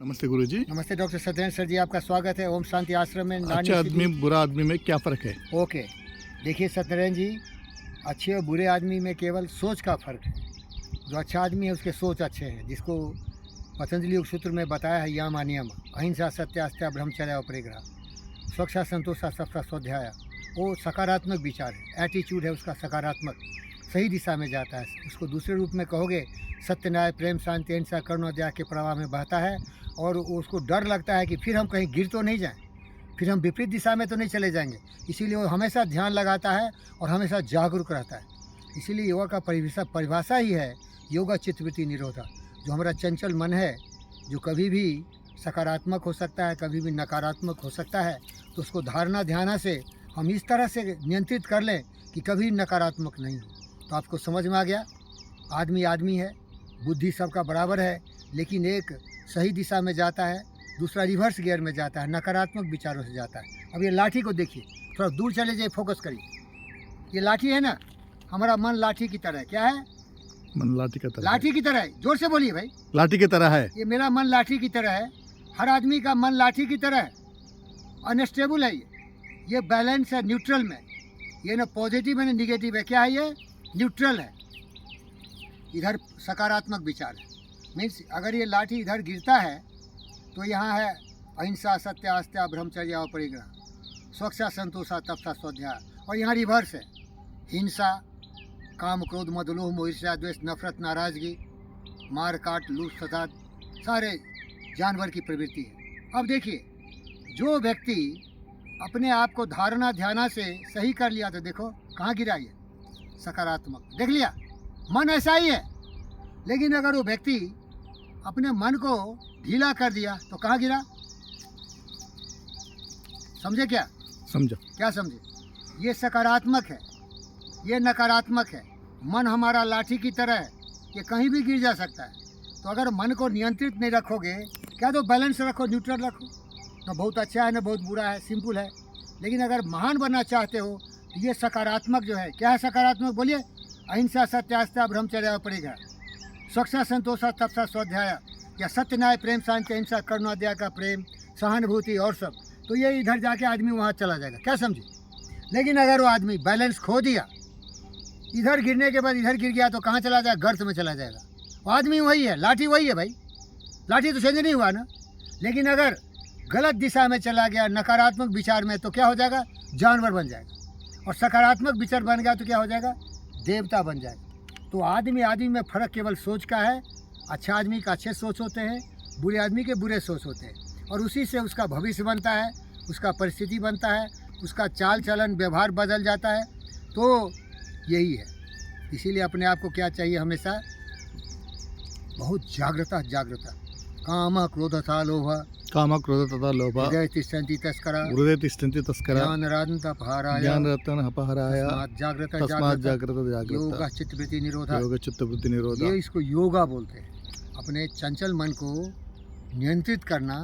नमस्ते गुरुजी। नमस्ते doctor Satyendra sir जी, आपका स्वागत है ओम शांति आश्रम में। अच्छे आदमी बुरा आदमी में क्या फ़र्क है? ओके, देखिए सत्येंद्र जी, अच्छे और बुरे आदमी में केवल सोच का फर्क है। जो अच्छा आदमी है उसके सोच अच्छे हैं, जिसको पतंजलि योग सूत्र में बताया है यम नियम, अहिंसा सत्यास्त्या ब्रह्मचर्य अपरिग्रह, स्वच्छा संतोषा सबका स्वाध्याय। वो सकारात्मक विचार है, एटीट्यूड है उसका सकारात्मक, सही दिशा में जाता है। उसको दूसरे रूप में कहोगे सत्य न्याय प्रेम शांति अहिंसा करुणा दया के प्रवाह में बहता है, और उसको डर लगता है कि फिर हम कहीं गिर तो नहीं जाएं, फिर हम विपरीत दिशा में तो नहीं चले जाएंगे। इसीलिए वो हमेशा ध्यान लगाता है और हमेशा जागरूक रहता है। इसीलिए योगा का परिभाषा ही है योगा चित्तवृत्ति निरोधा। जो हमारा चंचल मन है, जो कभी भी सकारात्मक हो सकता है, कभी भी नकारात्मक हो सकता है, तो उसको धारणा ध्यान से हम इस तरह से नियंत्रित कर लें कि कभी नकारात्मक नहीं हो। तो आपको समझ में आ गया, आदमी आदमी है, बुद्धि सबका बराबर है, लेकिन एक सही दिशा में जाता है, दूसरा रिवर्स गियर में जाता है, नकारात्मक विचारों से जाता है। अब ये लाठी को देखिए, थोड़ा दूर चले जाइए, फोकस करिए। ये लाठी है ना, हमारा मन लाठी की तरह है। क्या है? मन लाठी की तरह। लाठी की तरह है। जोर से बोलिए भाई। लाठी की तरह है। ये मेरा मन लाठी की तरह है। हर आदमी का मन लाठी की तरह है, अनस्टेबल है। ये बैलेंस है, न्यूट्रल में। ये ना पॉजिटिव है ना निगेटिव है। क्या है? ये न्यूट्रल है। इधर सकारात्मक विचार है। मीन्स अगर ये लाठी इधर गिरता है तो यहाँ है अहिंसा सत्यास्त्या ब्रह्मचर्य अपरिग्रह, स्वच्छा संतोषा तपसा स्वाध्याय। और यहाँ रिवर्स है, हिंसा काम क्रोध मद लोभ मोह ईर्ष्या द्वेष नफरत नाराजगी मार काट लूट फसाद, सारे जानवर की प्रवृत्ति है। अब देखिए, जो व्यक्ति अपने आप को धारणा ध्याना से सही कर लिया, तो देखो कहाँ गिरा, ये सकारात्मक। देख लिया, मन ऐसा ही है। लेकिन अगर वो व्यक्ति अपने मन को ढीला कर दिया तो कहाँ गिरा? समझे क्या? समझा। क्या समझे? ये सकारात्मक है, ये नकारात्मक है। मन हमारा लाठी की तरह है, ये कहीं भी गिर जा सकता है। तो अगर मन को नियंत्रित नहीं रखोगे, क्या तो बैलेंस रखो, न्यूट्रल रखो, ना बहुत अच्छा है ना बहुत बुरा है, सिंपल है। लेकिन अगर महान बनना चाहते हो तो ये सकारात्मक जो है, क्या है सकारात्मक? बोलिए। अहिंसा सत्यास्त्या ब्रह्मचर्य अपरिग्रह, स्वच्छा संतोषा तपसा स्वाध्याय, या सत्य न्याय प्रेम शांति अहिंसा करुणा दया का प्रेम सहानुभूति और सब। तो ये इधर जाके आदमी वहाँ चला जाएगा। क्या समझे? लेकिन अगर वो आदमी बैलेंस खो दिया, इधर गिरने के बाद इधर गिर गया, तो कहाँ चला जाएगा? गर्त में चला जाएगा। वो आदमी वही है, लाठी वही है भाई, लाठी तो चेंज नहीं हुआ ना। लेकिन अगर गलत दिशा में चला गया, नकारात्मक विचार में, तो क्या हो जाएगा? जानवर बन जाएगा। और सकारात्मक विचार बन गया तो क्या हो जाएगा? देवता बन जाएगा। तो आदमी आदमी में फ़र्क केवल सोच का है। अच्छा आदमी का अच्छे सोच होते हैं, बुरे आदमी के बुरे सोच होते हैं, और उसी से उसका भविष्य बनता है, उसका परिस्थिति बनता है, उसका चाल चलन व्यवहार बदल जाता है। तो यही है। इसीलिए अपने आप को क्या चाहिए? हमेशा बहुत जागृता काम क्रोध था लोभ काम क्रोध तथा लोभ हृदय तिष्ठन्ति तस्करा हृदय तिष्ठन्ति तस्करा ज्ञान रत्न अपहराय जागृता तस्मात् जागृत योगा चित्तवृत्ति निरोधा। योग चित्तवृत्ति निरोधा। ये इसको योगा बोलते हैं। अपने चंचल मन को नियंत्रित करना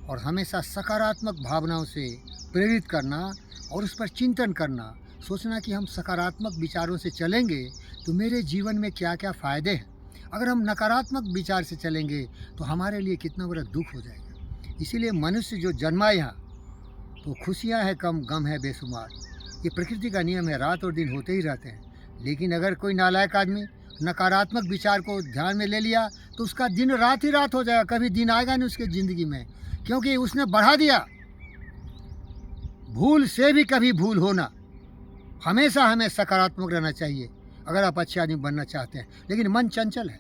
और हमेशा सकारात्मक भावनाओं से प्रेरित करना, और उस पर चिंतन करना, सोचना कि हम सकारात्मक विचारों से चलेंगे तो मेरे जीवन में क्या क्या फ़ायदे हैं। अगर हम नकारात्मक विचार से चलेंगे तो हमारे लिए कितना बड़ा दुख हो जाएगा। इसीलिए मनुष्य जो जन्मा यहाँ, तो खुशियाँ हैं कम, गम है बेशुमार। ये प्रकृति का नियम है, रात और दिन होते ही रहते हैं। लेकिन अगर कोई नालायक आदमी नकारात्मक विचार को ध्यान में ले लिया, तो उसका दिन रात ही रात हो जाएगा, कभी दिन आएगा नहीं उसके ज़िंदगी में, क्योंकि उसने बढ़ा दिया। भूल से भी कभी भूल होना। हमेशा हमें सकारात्मक रहना चाहिए अगर आप अच्छे आदमी बनना चाहते हैं। लेकिन मन चंचल है,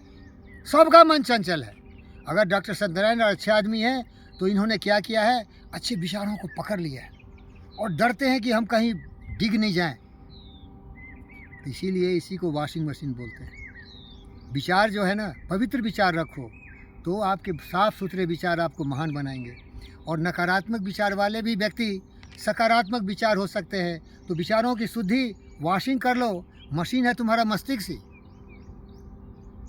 सबका मन चंचल है। अगर डॉक्टर सत्यनारायण अच्छे आदमी हैं तो इन्होंने क्या किया है? अच्छे विचारों को पकड़ लिया है, और डरते हैं कि हम कहीं डिग नहीं जाएं। इसीलिए इसी को वॉशिंग मशीन बोलते हैं। विचार जो है ना, पवित्र विचार रखो तो आपके साफ सुथरे विचार आपको महान बनाएंगे। और नकारात्मक विचार वाले भी व्यक्ति सकारात्मक विचार हो सकते हैं। तो विचारों की शुद्धि वॉशिंग कर लो। मशीन है तुम्हारा मस्तिष्क ही,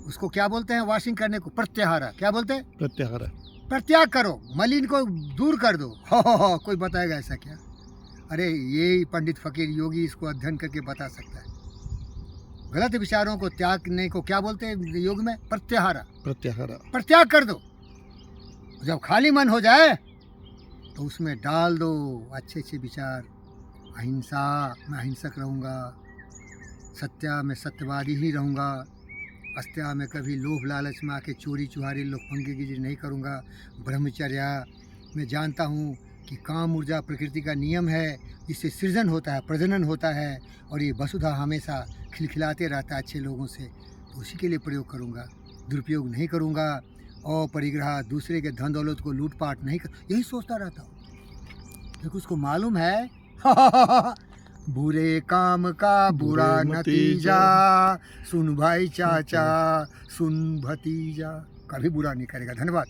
उसको क्या बोलते हैं वॉशिंग करने को? प्रत्याहार। क्या बोलते हैं? प्रत्याहार। प्रत्याग करो, मलिन को दूर कर दो। हो कोई बताएगा ऐसा क्या? अरे ये पंडित फकीर योगी इसको अध्ययन करके बता सकता है। गलत विचारों को त्यागने को क्या बोलते हैं योग में? प्रत्याहार। प्रत्याहार। प्रत्याग कर दो। जब खाली मन हो जाए तो उसमें डाल दो अच्छे अच्छे विचार। अहिंसा, मैं अहिंसक रहूँगा। सत्या, मैं सत्यवादी ही रहूँगा। अस्त्या, मैं कभी लोभ लालच में आके चोरी चुहारी लोकभंगी नहीं करूँगा। ब्रह्मचर्या, मैं जानता हूँ कि काम ऊर्जा प्रकृति का नियम है, जिससे सृजन होता है, प्रजनन होता है, और ये वसुधा हमेशा खिलखिलाते रहता है अच्छे लोगों से, तो उसी के लिए प्रयोग करूँगा। दुरुपयोग नहीं करूँगा। और परिग्रह, दूसरे के धन दौलत को लूटपाट नहीं कर, यही सोचता रहता हूँ, क्योंकि उसको मालूम है बुरे काम का बुरा बुरे नतीजा, सुन भाई चाचा, सुन भतीजा, कभी बुरा नहीं करेगा। धन्यवाद।